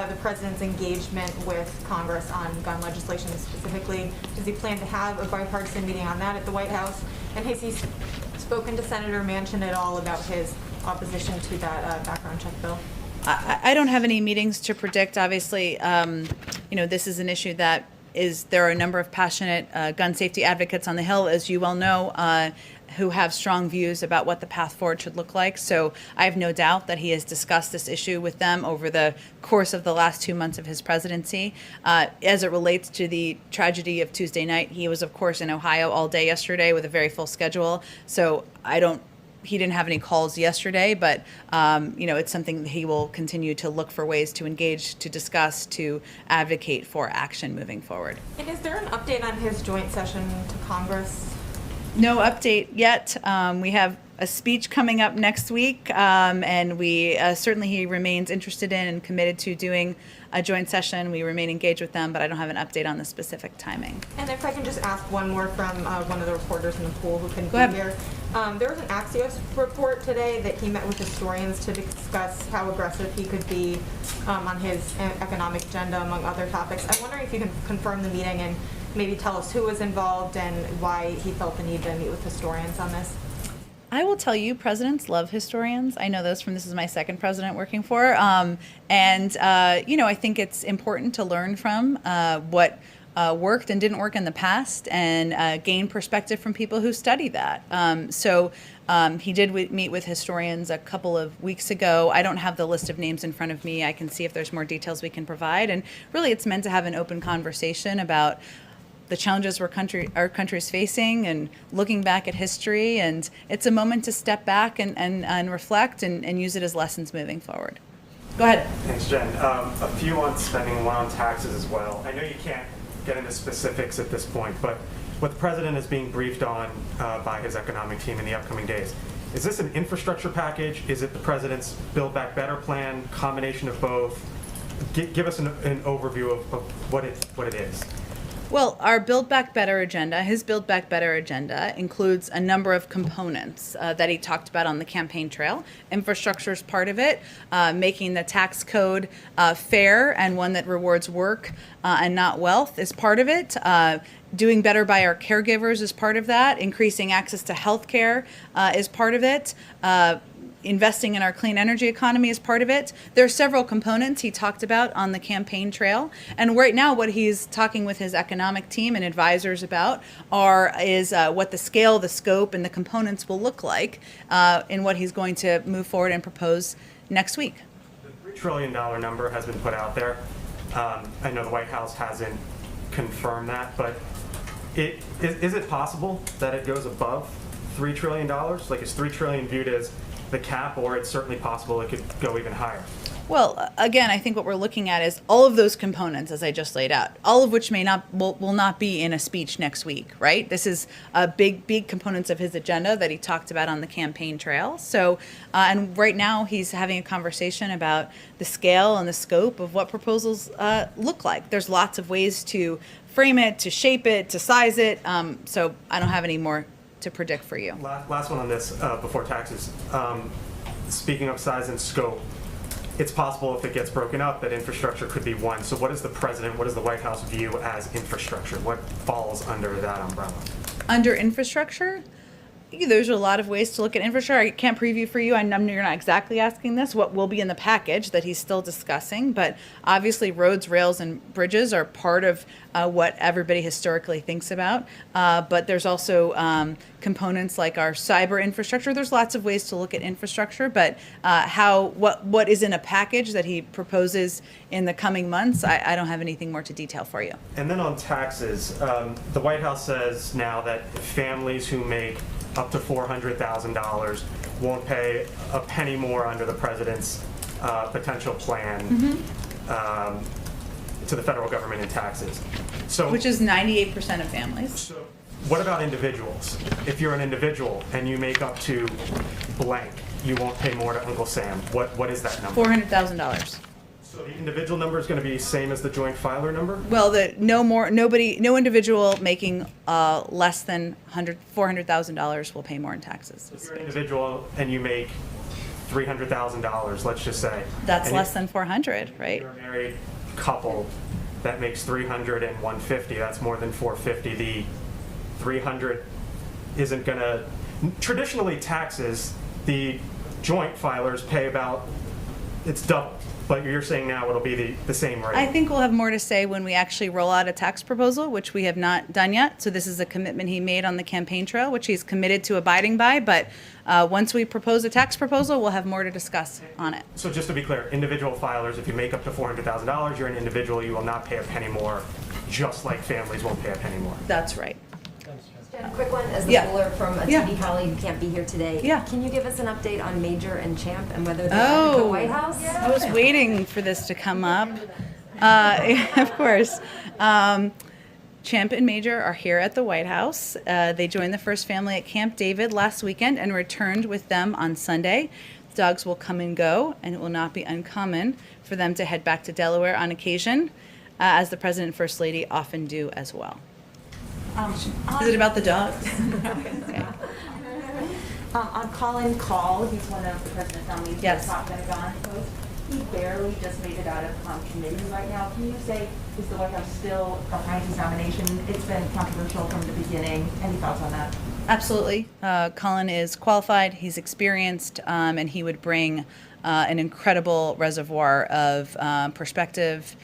the president's engagement with Congress on gun legislation specifically. Does he plan to have a bipartisan meeting on that at the White House? And has he spoken to Senator Manchin at all about his opposition to that background check bill? I don't have any meetings to predict. Obviously, this is an issue that there are a number of passionate gun safety advocates on the Hill, as you well know, who have strong views about what the path forward should look like. So I have no doubt that he has discussed this issue with them over the course of the last 2 months of his presidency. As it relates to the tragedy of Tuesday night, he was, of course, in Ohio all day yesterday with a very full schedule. So he didn't have any calls yesterday, but it's something that he will continue to look for ways to engage, to discuss, to advocate for action moving forward. And is there an update on his joint session to Congress? No update yet. We have a speech coming up next week, and we certainly he remains interested in and committed to doing a joint session. We remain engaged with them, but I don't have an update on the specific timing. And if I can just ask one more from one of the reporters in the pool who couldn't Go ahead. be here. There was an Axios report today that he met with historians to discuss how aggressive he could be on his economic agenda, among other topics. I'm wondering if you can confirm the meeting and maybe tell us who was involved and why he felt the need to meet with historians on this. I will tell you, presidents love historians. I know this this is my second president working for. I think it's important to learn from what worked and didn't work in the past and gain perspective from people who study that. He did meet with historians a couple of weeks ago. I don't have the list of names in front of me. I can see if there's more details we can provide. And really, it's meant to have an open conversation about the challenges our country is facing and looking back at history. And it's a moment to step back and reflect and use it as lessons moving forward. Go ahead. Thanks, Jen. A few on spending, one on taxes as well. I know you can't get into specifics at this point, but what the president is being briefed on by his economic team in the upcoming days, is this an infrastructure package? Is it the president's Build Back Better plan, combination of both? Give us an overview of what it is. Well, our Build Back Better agenda, his Build Back Better agenda, includes a number of components that he talked about on the campaign trail. Infrastructure is part of it, making the tax code fair and one that rewards work and not wealth is part of it. Doing better by our caregivers is part of that. Increasing access to health care is part of it. Investing in our clean energy economy is part of it. There are several components he talked about on the campaign trail. And right now, what he's talking with his economic team and advisors about is what the scale, the scope, and the components will look like in what he's going to move forward and propose next week. The $3 trillion number has been put out there. I know the White House hasn't confirmed that, but is it possible that it goes above $3 trillion? Like, is $3 trillion viewed as the cap, or it's certainly possible it could go even higher? Well, again, I think what we're looking at is all of those components, as I just laid out, all of which will not be in a speech next week, right? This is big components of his agenda that he talked about on the campaign trail. So, and right now he's having a conversation about the scale and the scope of what proposals look like. There's lots of ways to frame it, to shape it, to size it. So I don't have any more to predict for you. Last one on this before taxes. Speaking of size and scope, it's possible if it gets broken up that infrastructure could be one. So what does the president, what does the White House view as infrastructure? What falls under that umbrella? Under infrastructure, there's a lot of ways to look at infrastructure. I can't preview for you. I know you're not exactly asking this, what will be in the package that he's still discussing, but obviously roads, rails, and bridges are part of what everybody historically thinks about. But there's also components like our cyber infrastructure. There's lots of ways to look at infrastructure, but what is in a package that he proposes in the coming months, I don't have anything more to detail for you. And then on taxes, the White House says now that families who make up to $400,000 won't pay a penny more under the president's potential plan to the federal government in taxes. So, which is 98% of families. So what about individuals? If you're an individual and you make up to blank, you won't pay more to Uncle Sam. What is that number? $400,000. So the individual number is going to be the same as the joint filer number? Well, no individual making less than $400,000 will pay more in taxes. If you're an individual and you make $300,000, let's just say. That's less than 400, right? You're a married couple that makes 300 and 150. That's more than 450. The 300 isn't going to. Traditionally, taxes, the joint filers pay about, it's double. But you're saying now it'll be the same rate. I think we'll have more to say when we actually roll out a tax proposal, which we have not done yet. So this is a commitment he made on the campaign trail, which he's committed to abiding by. But once we propose a tax proposal, we'll have more to discuss on it. So just to be clear, individual filers, if you make up to $400,000, you're an individual, you will not pay a penny more, just like families won't pay a penny more. That's right. A quick one, as the Yeah. poller from a Yeah. TV colleague who can't be here today. Yeah. Can you give us an update on Major and Champ and whether they're at the White House? I was waiting for this to come up. Of course. Champ and Major are here at the White House. They joined the first family at Camp David last weekend and returned with them on Sunday. The dogs will come and go, and it will not be uncommon for them to head back to Delaware on occasion, as the President and First Lady often do as well. Is it about the dogs? Okay. On Colin Call, he's one of the president's nominees for Yes. the top Pentagon post. He barely just made it out of committee right now. Can you say, is the White House still behind his nomination? It's been controversial from the beginning. Any thoughts on that? Absolutely. Colin is qualified, he's experienced, and he would bring an incredible reservoir of perspective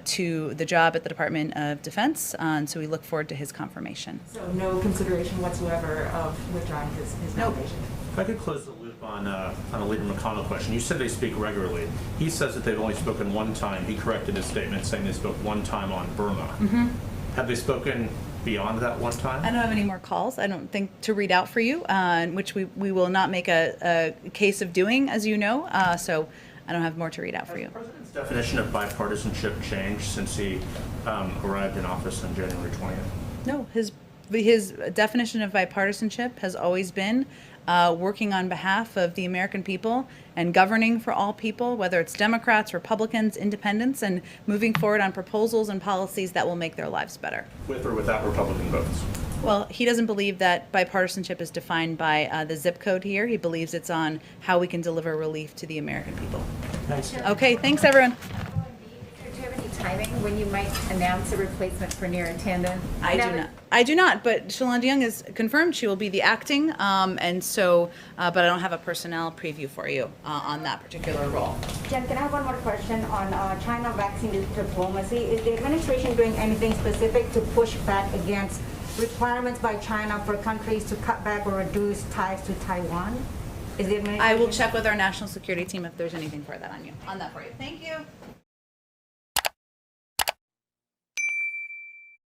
to the job at the Department of Defense, and so we look forward to his confirmation. So no consideration whatsoever of withdrawing his nomination? If I could close the loop on a Leader McConnell question. You said they speak regularly. He says that they've only spoken one time. He corrected his statement saying they spoke one time on Burma. Mm-hmm. Have they spoken beyond that one time? I don't have any more calls, I don't think, to read out for you, which we will not make a case of doing, as you know, so I don't have more to read out for you. Has the President's definition of bipartisanship changed since he arrived in office on January 20th? No, his definition of bipartisanship has always been working on behalf of the American people and governing for all people, whether it's Democrats, Republicans, independents, and moving forward on proposals and policies that will make their lives better. With or without Republican votes? Well, he doesn't believe that bipartisanship is defined by the zip code here. He believes it's on how we can deliver relief to the American people. Thanks. Okay, thanks everyone. Do you have any timing when you might announce a replacement for Neera Tanden? I do not, but Shalonda Young is confirmed. She will be the acting, and so, but I don't have a personnel preview for you on that particular role. Jen, can I have one more question on China vaccine diplomacy? Is the administration doing anything specific to push back against requirements by China for countries to cut back or reduce ties to Taiwan? Is the administration? I will check with our national security team if there's anything for that on that for you. Thank you.